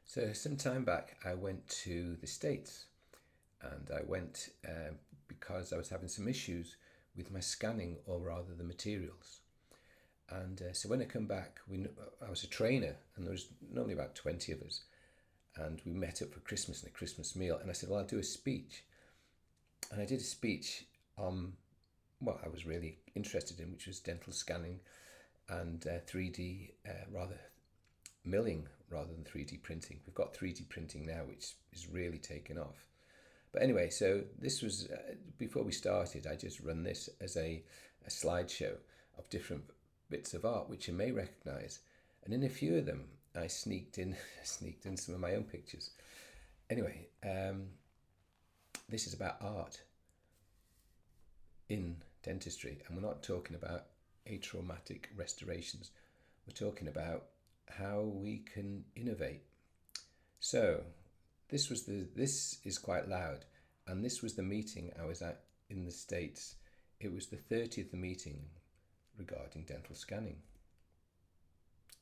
So some time back, I went to the States, and I went because I was having some issues with my scanning, or rather the materials. And so when I come back, I was a trainer, and there was normally about 20 of us, and we met up for Christmas and a Christmas meal. And I said, well, I'll do a speech. And I did a speech on what I was really interested in, which was dental scanning and 3D, rather milling rather than 3D printing. We've got 3D printing now, which is really taken off. But anyway, so this was, before we started, I just run this as a slideshow of different bits of art, which you may recognise. And in a few of them, I sneaked in some of my own pictures. Anyway, this is about art in dentistry, and we're not talking about atraumatic restorations. We're talking about how we can innovate. So this is quite loud, and this was the meeting I was at in the States. It was the 30th meeting regarding dental scanning.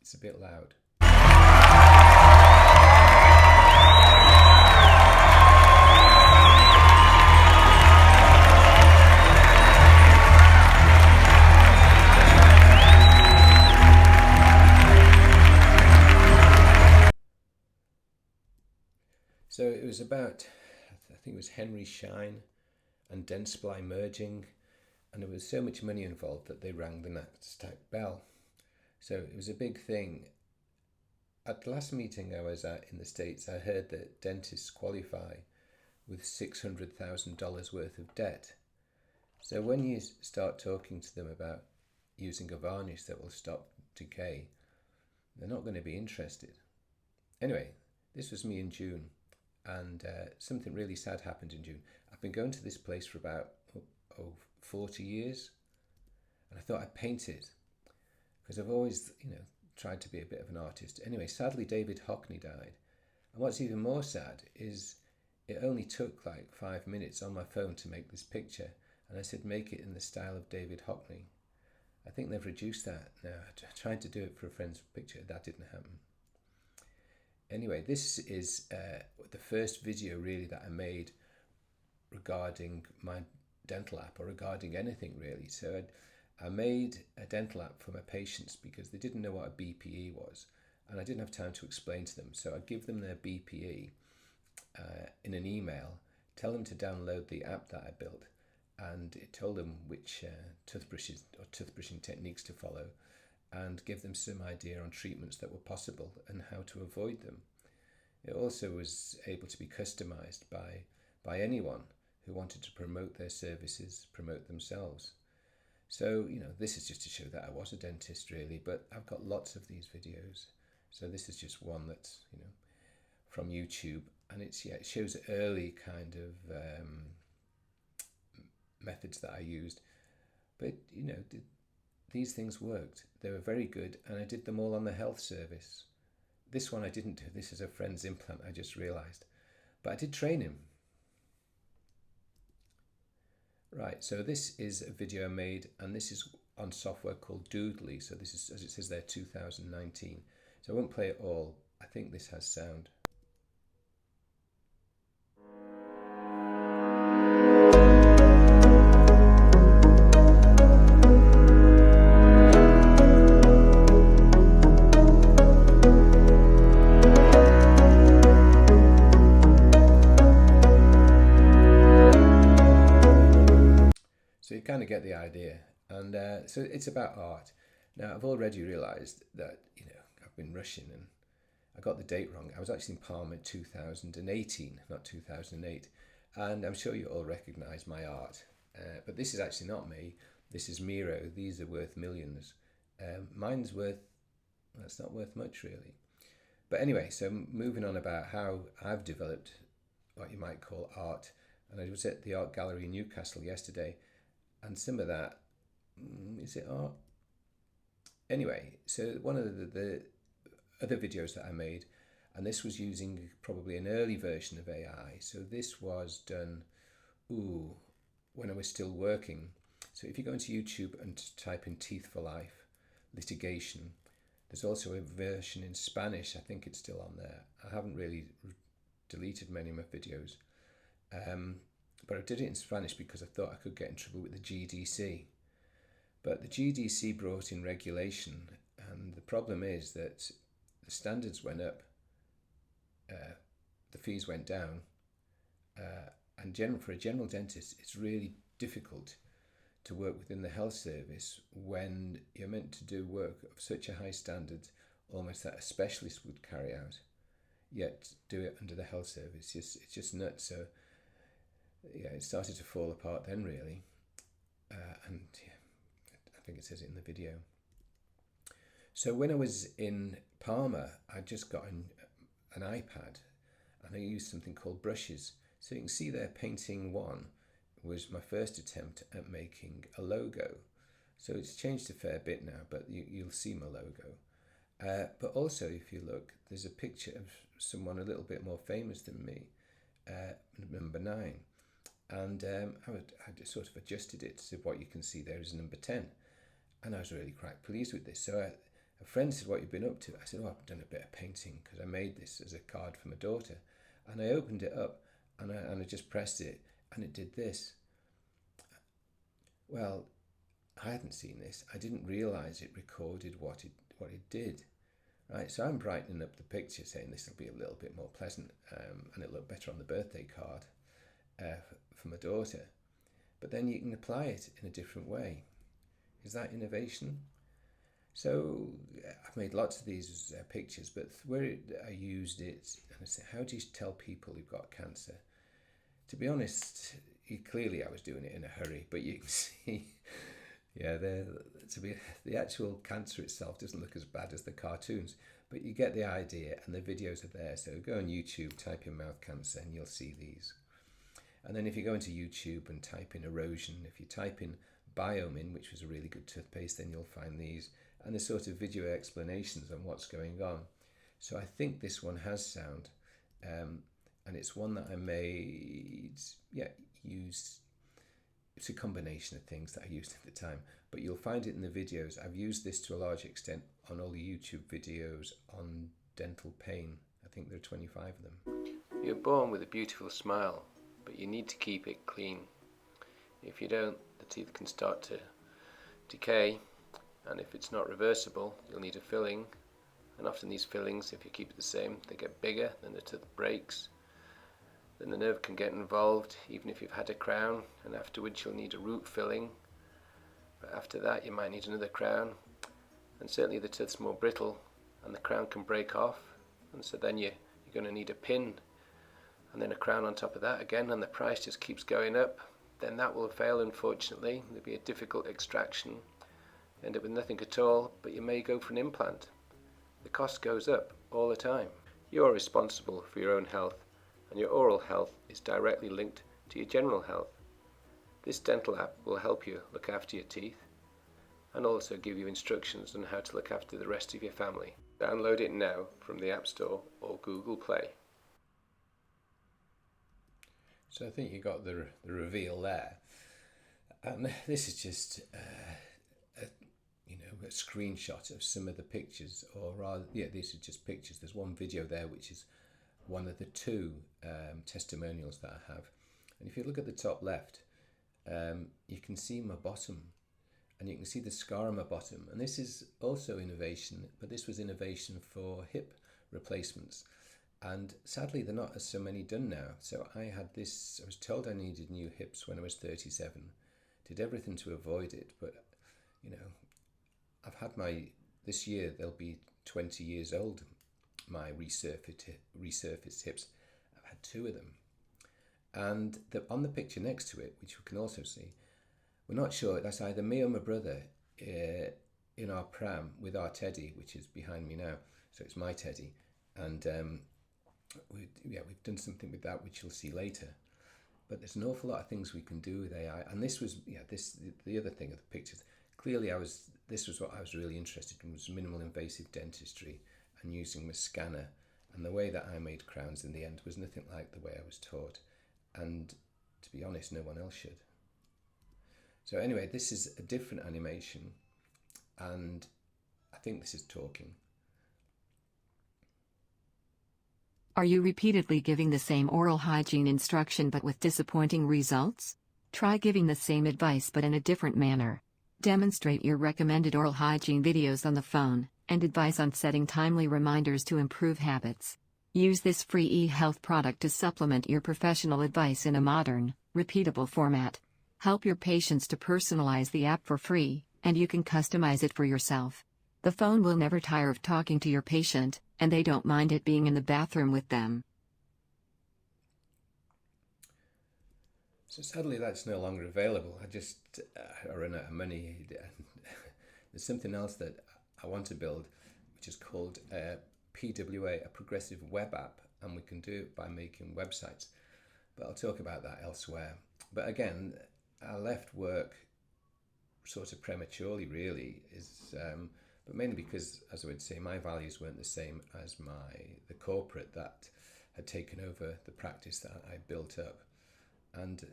It's a bit loud. So it was about, I think it was Henry Schein and Dentsply merging, and there was so much money involved that they rang the NASDAQ bell. So it was a big thing. At the last meeting I was at in the States, I heard that dentists qualify with $600,000 worth of debt. So when you start talking to them about using a varnish that will stop decay, they're not going to be interested. Anyway, this was me in June. And something really sad happened in June. I've been going to this place for about 40 years, and I thought I'd paint it because I've always, tried to be a bit of an artist. Anyway, sadly, David Hockney died, and what's even more sad is it only took like 5 minutes on my phone to make this picture, and I said make it in the style of David Hockney. I think they've reduced that now. I tried to do it for a friend's picture, that didn't happen. Anyway, this is the first video really that I made regarding my dental app, or regarding anything really. So I made a dental app for my patients because they didn't know what a BPE was, and I didn't have time to explain to them. So I'd give them their BPE in an email, tell them to download the app that I built, and it told them which toothbrushes or toothbrushing techniques to follow, and give them some idea on treatments that were possible and how to avoid them. It also was able to be customized by anyone who wanted to promote their services, promote themselves. So, this is just to show that I was a dentist really, but I've got lots of these videos. So this is just one that's, from YouTube, and it shows early kind of methods that I used. But, these things worked. They were very good, and I did them all on the health service. This one I didn't do. This is a friend's implant, I just realised. But I did train him. Right, so this is a video I made, and this is on software called Doodly. So this is, as it says there, 2019. So I won't play it all. I think this has sound. So you kind of get the idea. And so it's about art. Now, I've already realised that, I've been rushing, and I got the date wrong. I was actually in Palma 2018, not 2008. And I'm sure you all recognise my art. But this is actually not me. This is Miro. These are worth millions. Mine's it's not worth much really. But anyway, so moving on about how I've developed what you might call art. And I was at the Art Gallery in Newcastle yesterday. And some of that, is it art? Anyway, so one of the other videos that I made, and this was using probably an early version of AI. So this was done, when I was still working. So if you go into YouTube and type in Teeth for Life, litigation, There's also a version in Spanish. I think it's still on there. I haven't really deleted many of my videos, but I did it in Spanish because I thought I could get in trouble with the GDC. But the GDC brought in regulation, and the problem is that the standards went up, the fees went down, and for a general dentist, it's really difficult to work within the health service when you're meant to do work of such a high standard, almost that a specialist would carry out, yet do it under the health service. It's just nuts. So yeah, it started to fall apart then, really, and yeah, I think it says it in the video. So when I was in Parma, I just got an iPad, and I used something called brushes. So you can see there, painting one was my first attempt at making a logo. So it's changed a fair bit now, but you'll see my logo. But also, if you look, there's a picture of someone a little bit more famous than me, number 9. And I just sort of adjusted it to what you can see there is number 10. And I was really quite pleased with this. So a friend said, "What you've been up to?" I said, "Oh, I've done a bit of painting because I made this as a card for my daughter." And I opened it up and I just pressed it, and it did this. Well, I hadn't seen this. I didn't realise it recorded what it did. Right, so I'm brightening up the picture, saying this will be a little bit more pleasant, and it'll look better on the birthday card for my daughter. But then you can apply it in a different way. Is that innovation? So I've made lots of these pictures, but where I used it, and I said, how do you tell people who've got cancer? To be honest, clearly I was doing it in a hurry, but you can see, yeah, the actual cancer itself doesn't look as bad as the cartoons, but you get the idea, and the videos are there. So go on YouTube, type in mouth cancer, and you'll see these. And then if you go into YouTube and type in erosion, if you type in Biomin, which was a really good toothpaste, then you'll find these, and the sort of video explanations on what's going on. So I think this one has sound, and it's one that I made, used. It's a combination of things that I used at the time, but you'll find it in the videos. I've used this to a large extent on all the YouTube videos on dental pain. I think there are 25 of them. You're born with a beautiful smile, but you need to keep it clean. If you don't, the teeth can start to decay, and if it's not reversible, you'll need a filling. And often these fillings, if you keep it the same, they get bigger, then the tooth breaks. Then the nerve can get involved, even if you've had a crown, and afterwards you'll need a root filling. But after that you might need another crown, and certainly the tooth's more brittle, and the crown can break off, and so then you're going to need a pin, and then a crown on top of that again, and the price just keeps going up. Then that will fail, unfortunately. There'll be a difficult extraction, end up with nothing at all, but you may go for an implant. The cost goes up all the time. You are responsible for your own health, and your oral health is directly linked to your general health. This dental app will help you look after your teeth, and also give you instructions on how to look after the rest of your family. Download it now from the App Store or Google Play. So I think you got the reveal there, and this is just a screenshot of some of the pictures, or rather, these are just pictures. There's one video there which is one of the 2 testimonials that I have, and if you look at the top left, you can see my bottom, and you can see the scar on my bottom, and this is also innovation, but this was innovation for hip replacements. And sadly, they're not so many done now. So I was told I needed new hips when I was 37. Did everything to avoid it, but I've had this year they'll be 20 years old, my resurfaced hips. I've had 2 of them. And on the picture next to it, which you can also see, we're not sure, that's either me or my brother in our pram with our teddy, which is behind me now. So it's my teddy. And we've done something with that, which you'll see later. But there's an awful lot of things we can do with AI. And this was, the other thing of the pictures. Clearly, this was what I was really interested in, was minimal invasive dentistry and using my scanner. And the way that I made crowns in the end was nothing like the way I was taught. And to be honest, no one else should. So anyway, this is a different animation. And I think this is talking. Are you repeatedly giving the same oral hygiene instruction but with disappointing results? Try giving the same advice but in a different manner. Demonstrate your recommended oral hygiene videos on the phone, and advice on setting timely reminders to improve habits. Use this free e-health product to supplement your professional advice in a modern, repeatable format. Help your patients to personalize the app for free, and you can customize it for yourself. The phone will never tire of talking to your patient, and they don't mind it being in the bathroom with them. So sadly, that's no longer available. I run out of money. There's something else that I want to build, which is called PWA, a progressive web app, and we can do it by making websites. But I'll talk about that elsewhere. But again, I left work sort of prematurely, really, but mainly because, as I would say, my values weren't the same as the corporate that had taken over the practice that I built up. And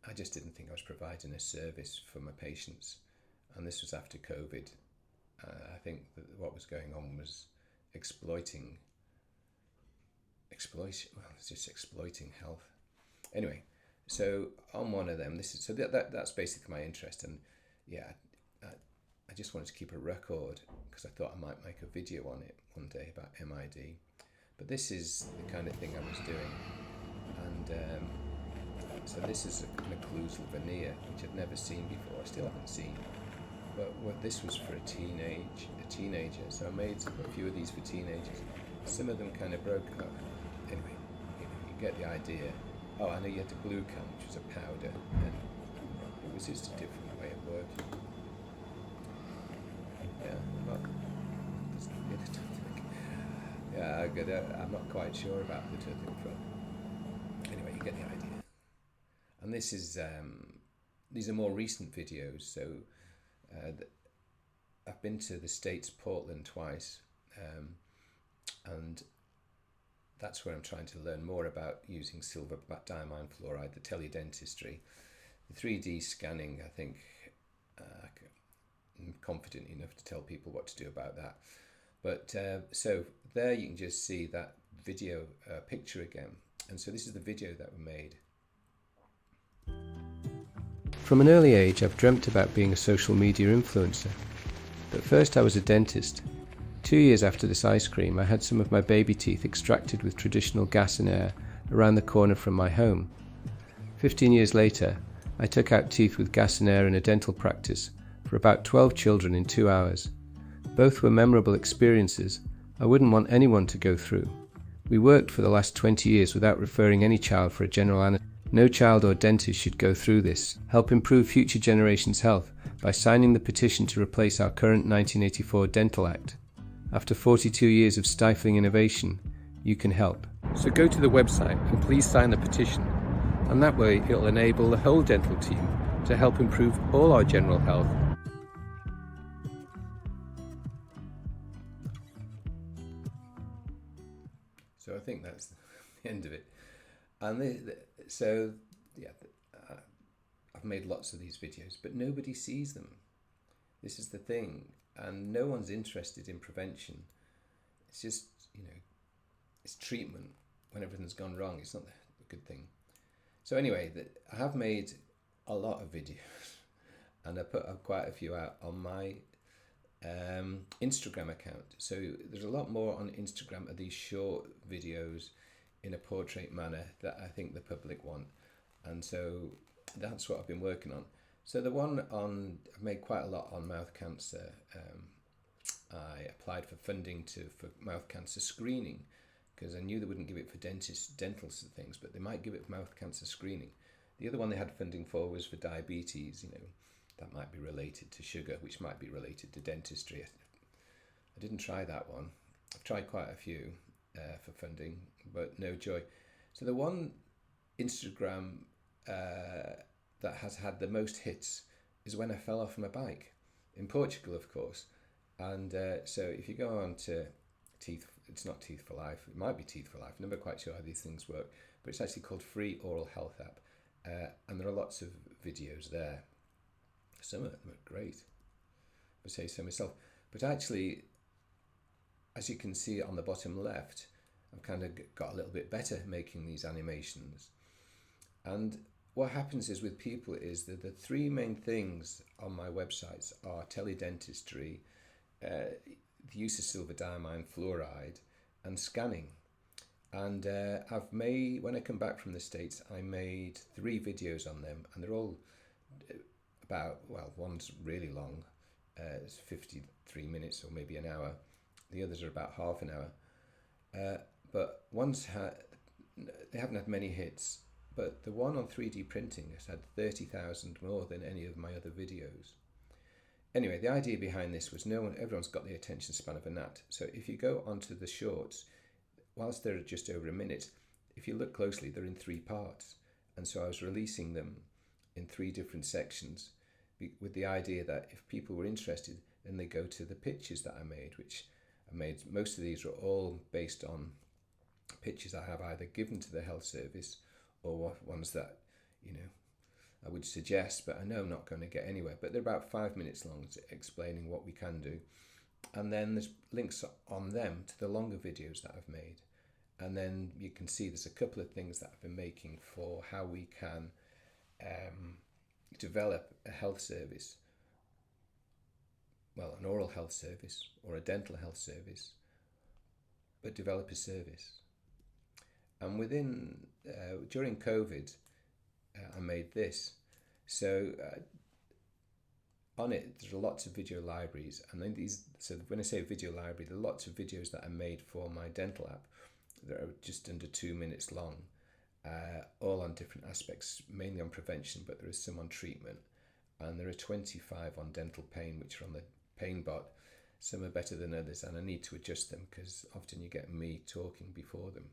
I just didn't think I was providing a service for my patients. And this was after COVID. I think that what was going on was exploiting health. Anyway, so on one of them, that's basically my interest. And yeah, I just wanted to keep a record because I thought I might make a video on it one day about MID. But this is the kind of thing I was doing. And so this is an occlusal veneer, which I'd never seen before. I still haven't seen. But this was for a teenager. So I made a few of these for teenagers. Some of them kind of broke up. Anyway, you get the idea. Oh, I know you had the glue can, which was a powder, and it was just a different way of working. Yeah, well, yeah, I'm not quite sure about the toothing front. Anyway, you get the idea. And this is these are more recent videos. So I've been to the States, Portland twice, and that's where I'm trying to learn more about using silver diamine fluoride, the teledentistry, the 3D scanning. I think I'm confident enough to tell people what to do about that. But so there you can just see that video picture again. And so this is the video that we made. From an early age, I've dreamt about being a social media influencer. But first I was a dentist. 2 years after this ice cream, I had some of my baby teeth extracted with traditional gas and air around the corner from my home. 15 years later, I took out teeth with gas and air in a dental practice for about 12 children in 2 hours. Both were memorable experiences I wouldn't want anyone to go through. We worked for the last 20 years without referring any child for a general anesthetic. No child or dentist should go through this. Help improve future generations' health by signing the petition to replace our current 1984 Dental Act. After 42 years of stifling innovation, you can help. So go to the website and please sign the petition, and that way it'll enable the whole dental team to help improve all our general health. So I think that's the end of it. And I've made lots of these videos, but nobody sees them. This is the thing, and no one's interested in prevention. It's just, it's treatment when everything's gone wrong. It's not a good thing. So anyway, I have made a lot of videos, and I put up quite a few out on my Instagram account. So there's a lot more on Instagram of these short videos in a portrait manner that I think the public want, and so that's what I've been working on. So the one I've made quite a lot on mouth cancer. I applied for funding for mouth cancer screening because I knew they wouldn't give it for dental things, but they might give it for mouth cancer screening. The other one they had funding for was for diabetes. That might be related to sugar, which might be related to dentistry. I didn't try that one. I've tried quite a few for funding, but no joy. So the one Instagram that has had the most hits is when I fell off my bike in Portugal, of course. And so if you go on to Teeth, it's not Teeth for Life, it might be Teeth for Life, I'm never quite sure how these things work, but it's actually called Free Oral Health App, and there are lots of videos there. Some of them are great, if I say so myself. But actually, as you can see on the bottom left, I've kind of got a little bit better making these animations. And what happens is with people is that the three main things on my websites are teledentistry, the use of silver diamine, fluoride, and scanning. And I've made, when I come back from the States, I made 3 videos on them, and they're all about, well, one's really long, it's 53 minutes or maybe an hour. The others are about half an hour. But they haven't had many hits, but the one on 3D printing has had 30,000 more than any of my other videos. Anyway, the idea behind this was everyone's got the attention span of a gnat. So if you go onto the shorts, whilst they're just over a minute, if you look closely, they're in 3 parts. And so I was releasing them in 3 different sections with the idea that if people were interested, then they go to the pictures that I made, which I made. Most of these are all based on pictures I have either given to the health service or ones that, I would suggest, but I know I'm not going to get anywhere. But they're about 5 minutes long, explaining what we can do. And then there's links on them to the longer videos that I've made. And then you can see there's a couple of things that I've been making for how we can develop a health service, well, an oral health service or a dental health service, but develop a service. And during COVID, I made this. So on it, there are lots of video libraries, and then so when I say video library, there are lots of videos that I made for my dental app that are just under 2 minutes long, all on different aspects, mainly on prevention, but there is some on treatment, and there are 25 on dental pain, which are on the pain bot. Some are better than others, and I need to adjust them because often you get me talking before them.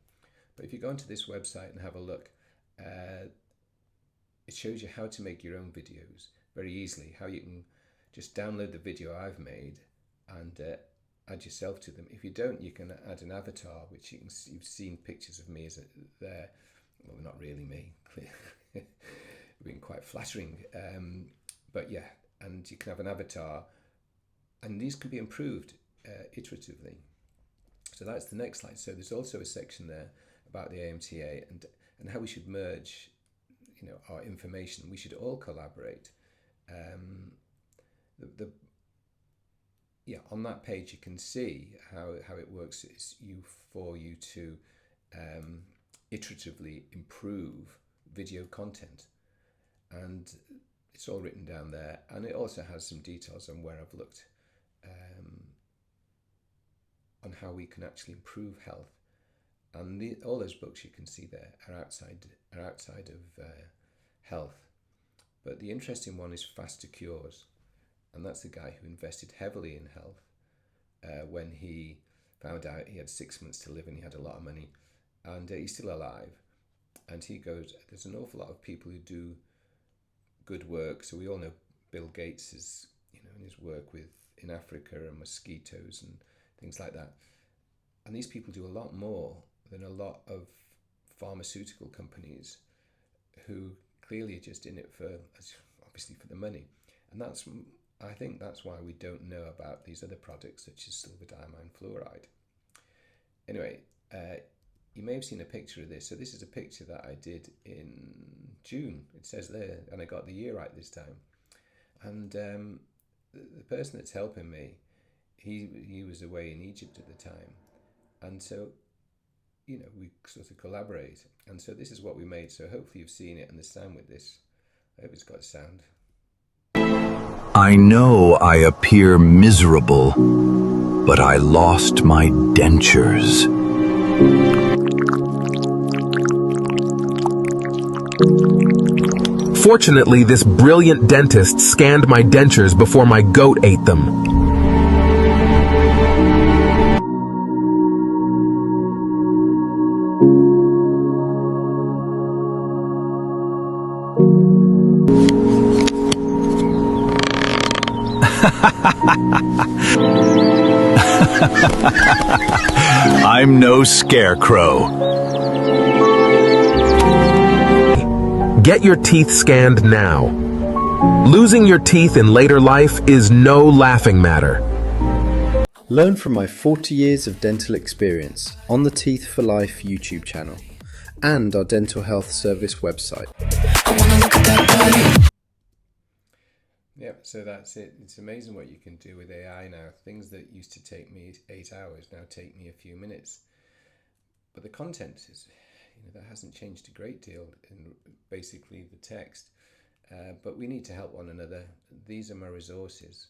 But if you go onto this website and have a look, it shows you how to make your own videos very easily, how you can just download the video I've made and add yourself to them. If you don't, you can add an avatar, which you've seen pictures of me as there. Well, not really me, being quite flattering. But yeah, and you can have an avatar, and these can be improved iteratively. So that's the next slide. So there's also a section there about the AMTA and how we should merge, our information. We should all collaborate. On that page you can see how it works. It's for you to iteratively improve video content, and it's all written down there, and it also has some details on where I've looked on how we can actually improve health. And all those books you can see there are outside of health. But the interesting one is Faster Cures, and that's the guy who invested heavily in health when he found out he had 6 months to live and he had a lot of money, and he's still alive. And he goes, there's an awful lot of people who do good work. So we all know Bill Gates is, in his work in Africa and mosquitoes and things like that. And these people do a lot more than a lot of pharmaceutical companies who clearly are just in it obviously for the money. And I think that's why we don't know about these other products such as silver diamine fluoride. Anyway, you may have seen a picture of this. So this is a picture that I did in June. It says there, and I got the year right this time. And the person that's helping me, he was away in Egypt at the time. And so, we sort of collaborate. And so this is what we made. So hopefully you've seen it and the sound with this. I hope it's got sound. I know I appear miserable, but I lost my dentures. Fortunately, this brilliant dentist scanned my dentures before my goat ate them. I'm no scarecrow. Get your teeth scanned now. Losing your teeth in later life is no laughing matter. Learn from my 40 years of dental experience on the Teeth for Life YouTube channel and our dental health service website. Yeah, so that's it. It's amazing what you can do with AI now. Things that used to take me 8 hours now take me a few minutes. But the content is, that hasn't changed a great deal in basically the text. But we need to help one another. These are my resources.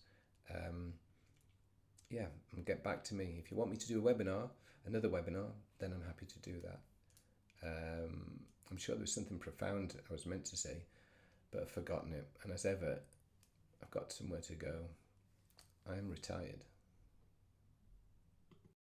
And get back to me. If you want me to do another webinar, then I'm happy to do that. I'm sure there was something profound I was meant to say, but I've forgotten it. And as ever, I've got somewhere to go. I am retired.